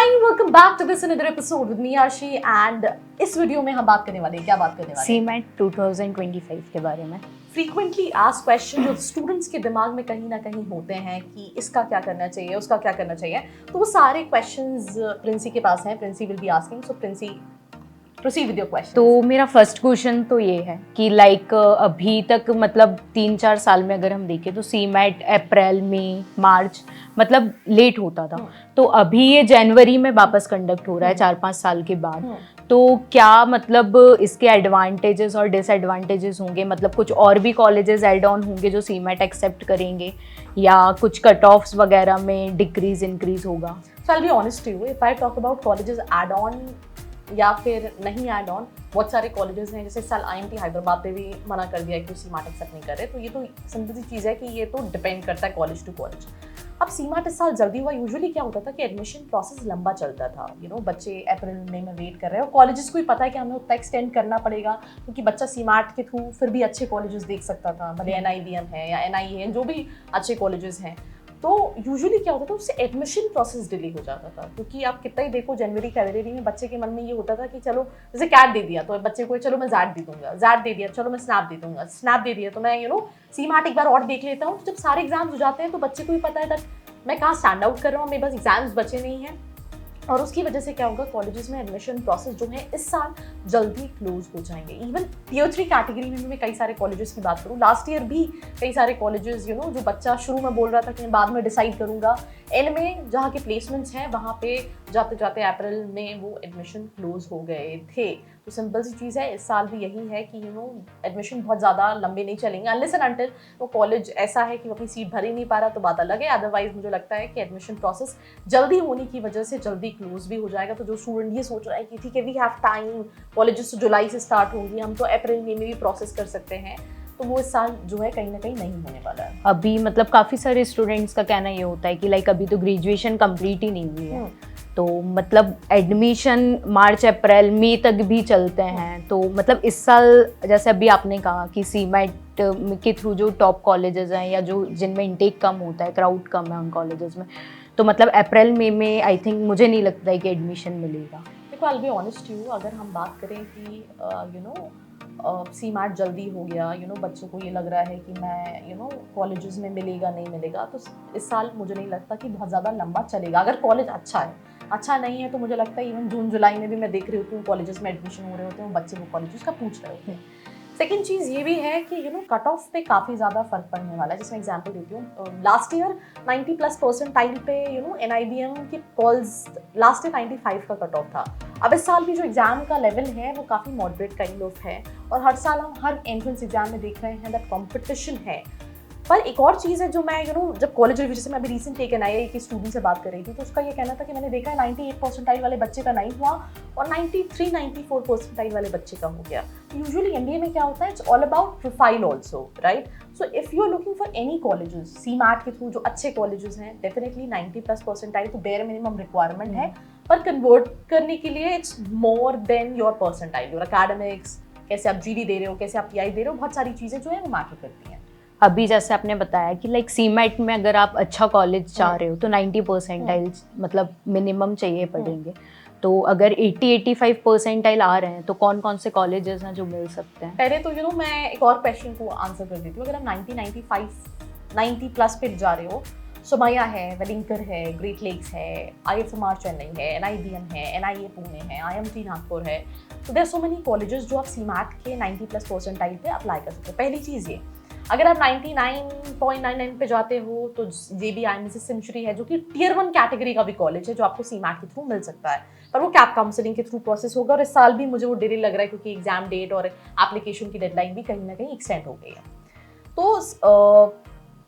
Hi welcome back to this another episode with me Ashi and इस video में हम बात करने वाले हैं, क्या बात करने वाले हैं? सीमेट 2025 के बारे में। फ्रीक्वेंटली आस्क्ड क्वेश्चन जो स्टूडेंट्स के दिमाग में कहीं ना कहीं होते हैं कि इसका क्या करना चाहिए, उसका क्या करना चाहिए, तो वो सारे क्वेश्चंस प्रिंसी के पास हैं. Princy will be asking, so Princy proceed with your question. तो मेरा फर्स्ट क्वेश्चन तो ये है कि अभी तक मतलब 3-4 साल में अगर हम देखें तो सीमेट अप्रैल मई मार्च मतलब लेट होता था, तो अभी ये जनवरी में वापस कंडक्ट हो रहा है 4-5 साल के बाद. तो क्या मतलब इसके एडवांटेजेस और डिसएडवांटेजेस होंगे, मतलब कुछ और भी कॉलेजेस ऐड ऑन होंगे जो सीमेट एक्सेप्ट करेंगे या कुछ कट ऑफ्स वगैरह में डिक्रीज इंक्रीज होगा? So I will be honest to you, if I talk about colleges add on या फिर नहीं ऐड ऑन, बहुत सारे कॉलेजेस हैं. जैसे इस साल IMT हैदराबाद पे भी मना कर दिया है कि सीमेट एक्सेप्ट नहीं कर रहे. तो ये तो सिंपल सी चीज़ है कि ये तो डिपेंड करता है कॉलेज टू कॉलेज. अब सीमेट इस साल जल्दी हुआ. यूजुअली क्या होता था कि एडमिशन प्रोसेस लंबा चलता था. बच्चे अप्रैल मई में वेट कर रहे हैं और कॉलेजेस को भी पता है कि हमें उतना एक्सटेंड करना पड़ेगा क्योंकि बच्चा सीमेट के थ्रू फिर भी अच्छे कॉलेजेस देख सकता था, भले NIBM है या NIE है, जो भी अच्छे कॉलेजेस हैं. तो यूजुअली क्या होता था, उससे एडमिशन प्रोसेस डिले हो जाता था क्योंकि आप कितना ही देखो जनवरी फरवरी में बच्चे के मन में ये होता था कि चलो जैसे कैट दे दिया तो बच्चे को चलो मैं जैड दे दूंगा, जैड दे दिया चलो मैं स्नैप दे दूंगा, स्नैप दे दिया तो मैं सीमेट एक बार और देख लेता हूँ. तो जब सारे एग्जाम्स हो जाते हैं तो बच्चे को भी पता है दैट मैं कहाँ स्टैंड आउट कर रहा हूँ, मेरे पास एग्जाम्स बचे नहीं हैं. और उसकी वजह से क्या होगा, कॉलेजेस में एडमिशन प्रोसेस जो है इस साल जल्दी क्लोज हो जाएंगे. इवन Tier 3 कैटेगरी में भी मैं कई सारे कॉलेजेस की बात करूँ, लास्ट ईयर भी कई सारे कॉलेजेस जो बच्चा शुरू में बोल रहा था कि मैं बाद में डिसाइड करूंगा, एंड में जहाँ के प्लेसमेंट्स हैं वहाँ पे जाते जाते अप्रैल में वो एडमिशन क्लोज हो गए थे. तो सिंपल सी चीज़ है, इस साल भी यही है कि एडमिशन बहुत ज़्यादा लंबे नहीं चलेंगे अनलेस एंड अनटिल वो कॉलेज ऐसा है कि वो अपनी सीट भर ही नहीं पा रहा, तो बात अलग है. अदरवाइज मुझे लगता है कि एडमिशन प्रोसेस जल्दी होने की वजह से जल्दी क्लोज भी हो जाएगा. तो जो स्टूडेंट ये सोच रहा है कि ठीक है वी हैव टाइम, कॉलेजेस तो जुलाई से स्टार्ट होंगी, हम तो अप्रैल में भी प्रोसेस कर सकते हैं, तो वो इस साल जो है कहीं ना कहीं नहीं होने वाला है. अभी मतलब काफ़ी सारे स्टूडेंट्स का कहना ये होता है कि अभी तो ग्रेजुएशन कंप्लीट ही नहीं हुई है, तो मतलब एडमिशन मार्च अप्रैल मई तक भी चलते हैं. तो मतलब इस साल जैसे अभी आपने कहा कि सीमेट के थ्रू जो टॉप कॉलेजेस हैं या जो जिनमें इनटेक कम होता है, क्राउड कम है उन कॉलेजेस में, तो मतलब अप्रैल मई में आई थिंक मुझे नहीं लगता है कि एडमिशन मिलेगा. देखो आई विल बी ऑनेस्ट यू, अगर हम बात करें कि सीमेट जल्दी हो गया, बच्चों को ये लग रहा है कि मैं कॉलेजेस में मिलेगा नहीं मिलेगा, तो इस साल मुझे नहीं लगता कि बहुत ज़्यादा लंबा चलेगा. अगर कॉलेज अच्छा है, अच्छा नहीं है तो मुझे लगता है इवन जून जुलाई में भी मैं देख रही होती हूँ कॉलेजेस में एडमिशन हो रहे होते हैं, बच्चे वो कॉलेजेस का पूछ रहे होते हैं. सेकेंड चीज़ ये भी है कि कट ऑफ पे काफ़ी ज़्यादा फर्क पड़ने वाला है. जैसे मैं एग्जांपल देती हूँ, लास्ट ईयर 90+ परसेंटाइल पे NIBM की कॉल्स लास्ट ईयर 95 का कट ऑफ था. अब इस साल भी जो एग्जाम का लेवल है वो काफ़ी मॉडरेट काइंड ऑफ है, और हर साल हम हर एंट्रेंस एग्जाम में देख रहे हैं दैट कॉम्पिटिशन है. पर एक और चीज़ है जो मैं जब कॉलेज रिव्यू से मैं अभी रिसेंट एक NII की स्टूडेंट से बात कर रही थी, तो उसका ये कहना था कि मैंने देखा है 98 परसेंटाइल वाले बच्चे का नहीं हुआ और 93-94 परसेंटाइल वाले बच्चे का हो गया. यूजुअली MBA में क्या होता है, it's all about profile also, right? So if you are looking for any colleges CMAT के थ्रू जो अच्छे कॉलेजेस हैं, डेफिनेटली 90+ परसेंटाइल तो बेयर मिनिमम रिक्वायरमेंट है, पर कन्वर्ट करने के लिए it's more than your percentile, your academics, कैसे आप GD दे रहे हो, कैसे आप PI दे रहे हो, बहुत सारी चीज़ें जो है वो मैटर करती हैं. अभी जैसे आपने बताया कि सीमेट में अगर आप अच्छा कॉलेज चाह रहे हो तो 90 परसेंटाइल मतलब मिनिमम चाहिए पड़ेंगे. तो अगर 80-85 परसेंटाइल आ रहे हैं तो कौन कौन से कॉलेजेस हैं जो मिल सकते हैं? पहले तो मैं एक और क्वेश्चन को आंसर कर देती हूँ. अगर आप 90-95-90+ पे जा रहे हो, सोमैया है, वेलिंकर है, ग्रेट लेक्स है, IFMR चेन्नई है, NIBM है, NIA पुणे है, IMT नागपुर है, तो देयर सो मेनी कॉलेजेस जो आप सीमेट के 90+ परसेंटाइल पे अप्लाई कर सकते हो. पहली चीज़ ये. अगर आप 99.99 पे जाते हो तो JB IMS सेंचुरी है जो कि Tier 1 कैटेगरी का भी कॉलेज है जो आपको सीमेट के थ्रू मिल सकता है, पर वो कैप काउंसलिंग के थ्रू प्रोसेस होगा, और इस साल भी मुझे वो डिले लग रहा है क्योंकि एग्जाम डेट और एप्लीकेशन की डेडलाइन भी कहीं ना कहीं एक्सटेंड हो गई है. तो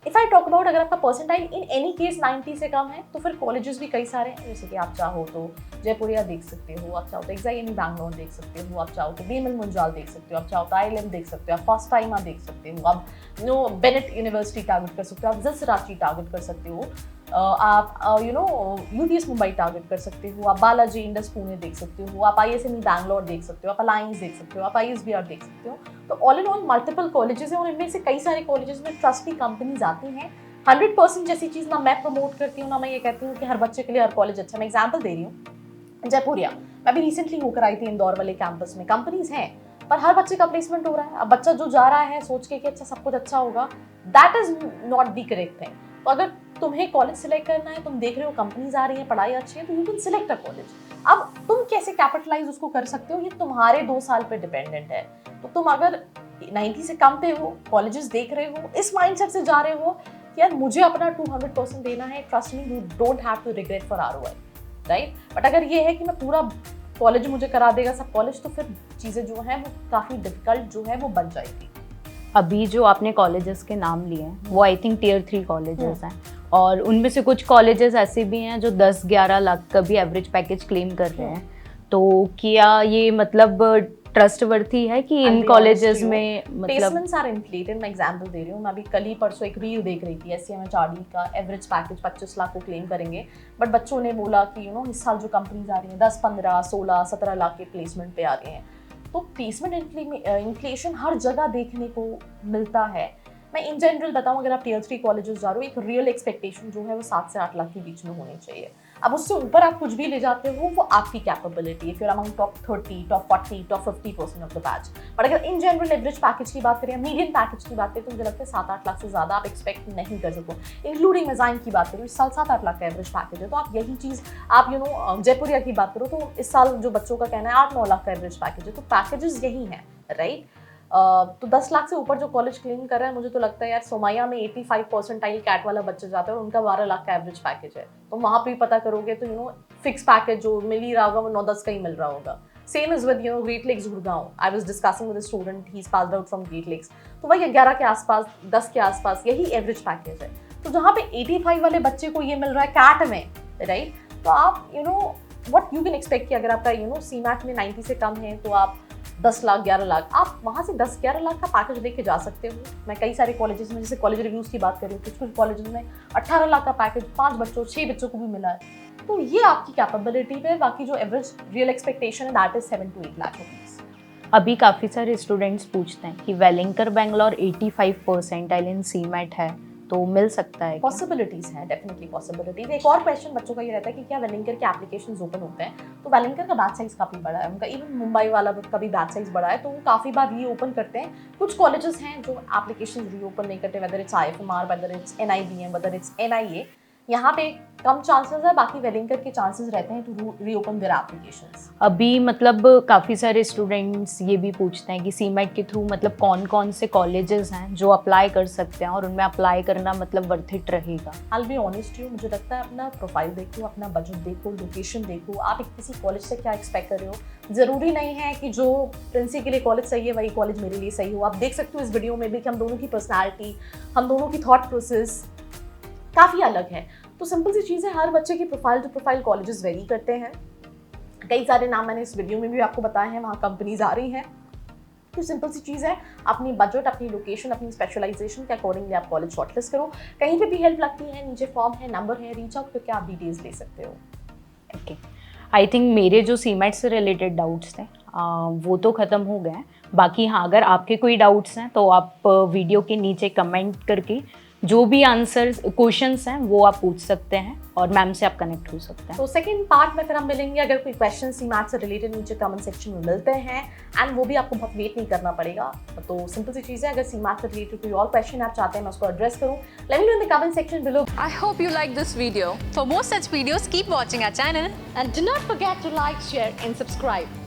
इफ़ आई टॉक अबाउट, अगर आपका परसेंटाइल इन एनी केस 90 से कम है तो फिर कॉलेजेस भी कई सारे हैं. जैसे कि आप चाहो तो जयपुरिया देख सकते हो, आप चाहो तो XIME बैंगलोर देख सकते हो, आप चाहो तो BML मुंजाल देख सकते हो, आप चाहो तो ILM देख सकते हो, आप फर्स्ट टाइम देख सकते हो, आप बेनेट यूनिवर्सिटी टारगेट कर सकते हो, आप जस रांची टारगेट कर सकते हो, आप UTS मुंबई टारगेट कर सकते हो, आप बालाजी इंडस पुणे देख सकते हो, आप ISME बैंगलोर देख सकते हो, आप अलायंस देख सकते हो, आप ISBR देख सकते हो. तो all in all multiple colleges हैं और इनमें से कई सारे कॉलेजेस में ट्रस्टी कंपनीज आती हैं 100% जैसी चीज़ ना मैं प्रमोट करती हूँ, ना मैं ये कहती हूँ कि हर बच्चे के लिए हर कॉलेज अच्छा। मैं एग्जाम्पल दे रही हूँ, जयपुरिया, मैं भी रिसेंटली होकर आई थी इंदौर वाले कैंपस में। कंपनीज हैं पर हर बच्चे का प्लेसमेंट हो रहा है। अब बच्चा जो जा रहा है सोच के कि अच्छा सब कुछ अच्छा होगा, that is not the correct thing. तो अगर तुम्हें कॉलेज सिलेक्ट करना है, तुम देख रहे हो कंपनीज आ रही है, पढ़ाई अच्छी है, तो you can select a college. अब तुम कैसे कैपिटलाइज उसको कर सकते हो, ये तुम्हारे 2 साल पे डिपेंडेंट है। तो तुम अगर 90 से कम पे हो, कॉलेजेस देख रहे हो, इस माइंडसेट से जा रहे हो कि यार मुझे अपना 200% देना है, trust me you don't have to regret for ROI, right. But अगर ये है कि मैं पूरा कॉलेज मुझे करा देगा सब कॉलेज, तो फिर चीज़ें जो हैं वो काफ़ी डिफिकल्ट जो है वो बन जाएगी। अभी जो आपने कॉलेजेस के नाम लिए हैं वो आई थिंक टियर 3 कॉलेजेस हैं, और उनमें से कुछ कॉलेजेस ऐसे भी हैं जो 10-11 लाख का भी एवरेज पैकेज क्लेम कर रहे हैं। तो क्या ये मतलब ट्रस्टवर्थी है कि इन कॉलेजेस में मतलब प्लेसमेंट्स आर इन्फ्लेटेड? मैं एग्जांपल दे रही हूँ, मैं अभी कल ही परसों एक रील देख रही थी, SCMHRD का एवरेज पैकेज 25 लाख को क्लेम करेंगे, बट बच्चों ने बोला कि इस साल जो कंपनीज आ रही हैं 10, 15, 16, 17 लाख के प्लेसमेंट पे आ रहे हैं। तो प्लेसमेंट इन्फ्लेशन हर जगह देखने को मिलता है। मैं इन जनरल बताऊं, अगर आप टियर 3 कॉलेजेस जा रहे हो, एक रियल एक्सपेक्टेशन जो है वो 7 से 8 लाख के बीच में होनी चाहिए। अब उससे ऊपर आप कुछ भी ले जाते हो वो आपकी capability, if you are among top 30, top 40, top 50% of the batch. But अगर इन जनरल एवरेज पैकेज की बात करें, मीडियम पैकेज की बात करें, तो मुझे लगता है 7-8 लाख से ज़्यादा आप एक्सपेक्ट नहीं कर सकते। इंक्लूडिंग मेजाइन की बात करो, इस साल 7-8 लाख का एवरेज पैकेज है। तो आप यही चीज़ आप जयपुरिया की बात करो, तो इस साल जो बच्चों का कहना है 8-9 लाख का एवरेज पैकेज है। तो पैकेजेस यही हैं, राइट। तो 10 लाख से ऊपर जो कॉलेज क्लेम कर रहा है, मुझे तो लगता है यार सोमाया में 85 परसेंटाइल कैट वाला बच्चा जाता है और उनका 12 लाख का एवरेज पैकेज है। तो वहाँ पे भी पता करोगे तो फिक्स पैकेज जो मिल ही रहा होगा वो 9-10 का ही मिल रहा होगा। Same is with Great Lakes Gurgaon. I was discussing with a student, he is passed out from Great Lakes, तो वही 11 के आसपास, 10 के आसपास यही एवरेज पैकेज है। तो जहाँ पे 85 वाले बच्चे को ये मिल रहा है कैट में, राइट, तो आप व्हाट यू कैन एक्सपेक्ट कि अगर आपका सीमैट में 90 से कम है तो आप 10 लाख 11 लाख, आप वहाँ से 10-11 लाख का पैकेज लेके जा सकते हो। मैं कई सारे कॉलेजेस में, जैसे कॉलेज रिव्यूज़ की बात करूँ, कुछ कॉलेजेस में 18 लाख का पैकेज 5 बच्चों 6 बच्चों को भी मिला है। तो ये आपकी कैपेबिलिटी पे, बाकी जो एवरेज रियल एक्सपेक्टेशन है that is 7 to 8 lakh rupees. अभी काफ़ी सारे स्टूडेंट्स पूछते हैं कि वेलिंकर बैंगलोर 85 परसेंटाइल इन सीमैट है, तो मिल सकता है? पॉसिबिलिटीज हैं, डेफिनेटली पॉसिबिलिटीज। एक और क्वेश्चन बच्चों का ये रहता है कि क्या वेलिंकर के एप्लीकेशंस ओपन होते हैं? तो वेलिंकर का बैच साइज काफ़ी बड़ा है, उनका इवन मुंबई वाला का भी बैच साइज बड़ा है, तो वो काफ़ी बार रीओपन करते हैं। कुछ कॉलेजेस हैं जो एप्लीकेशन रीओपन नहीं करते, whether it's IFMR, whether it's NIBM, whether it's NIA, यहाँ पे कम चांसेस है, बाकी वेलिंकर के चांसेस रहते हैं टू रीओपन देयर एप्लीकेशंस। अभी मतलब काफ़ी सारे स्टूडेंट्स ये भी पूछते हैं कि सीमैट के थ्रू मतलब कौन कौन से कॉलेजेस हैं जो अप्लाई कर सकते हैं, और उनमें अप्लाई करना मतलब वर्थ इट रहेगा? आई विल बी ऑनेस्ट यू, मुझे लगता है अपना प्रोफाइल देखो, अपना बजट देखो, लोकेशन देखो, आप किसी कॉलेज से क्या एक्सपेक्ट कर रहे हो। ज़रूरी नहीं है कि जो प्रिंसी के लिए कॉलेज सही है वही कॉलेज मेरे लिए सही हो। आप देख सकते हो इस वीडियो में भी कि हम दोनों की पर्सनैलिटी, हम दोनों की थॉट प्रोसेस काफ़ी अलग है। तो सिंपल सी चीज़ है, हर बच्चे की profile to profile colleges vary करते हैं। कई सारे नाम मैंने इस वीडियो में भी आपको बताए हैं, वहाँ कंपनीज आ रही हैं। तो सिंपल सी चीज़ है, अपनी बजट, अपनी लोकेशन, अपनी स्पेशलाइजेशन के अकॉर्डिंगली आप कॉलेज शॉर्टलिस्ट करो। कहीं पे भी हेल्प लगती है, नीचे फॉर्म है, नंबर है, रीच आउट करके आप डिटेल्स ले सकते हो। ओके, आई थिंक मेरे जो सीमैट से रिलेटेड डाउट्स थे वो तो ख़त्म हो गए हैं। बाकी हाँ, अगर आपके कोई डाउट्स हैं तो आप वीडियो के नीचे कमेंट करके जो भी आंसर क्वेश्चंस हैं वो आप पूछ सकते हैं और मैम से आप कनेक्ट हो सकते हैं। तो सेकंड पार्ट में फिर हम मिलेंगे। अगर कोई क्वेश्चन सीमैट से रिलेटेड नीचे कमेंट सेक्शन में मिलते हैं, एंड वो भी आपको बहुत वेट नहीं करना पड़ेगा। तो सिंपल सी चीज़ है, अगर सीमैट से रिलेटेड कोई और क्वेश्चन आप चाहते हैं मैं उसको एड्रेस करूँ, let me know in the comment section below. I hope you like this video. For more such videos, keep watching our channel. And do not forget to like, share and subscribe.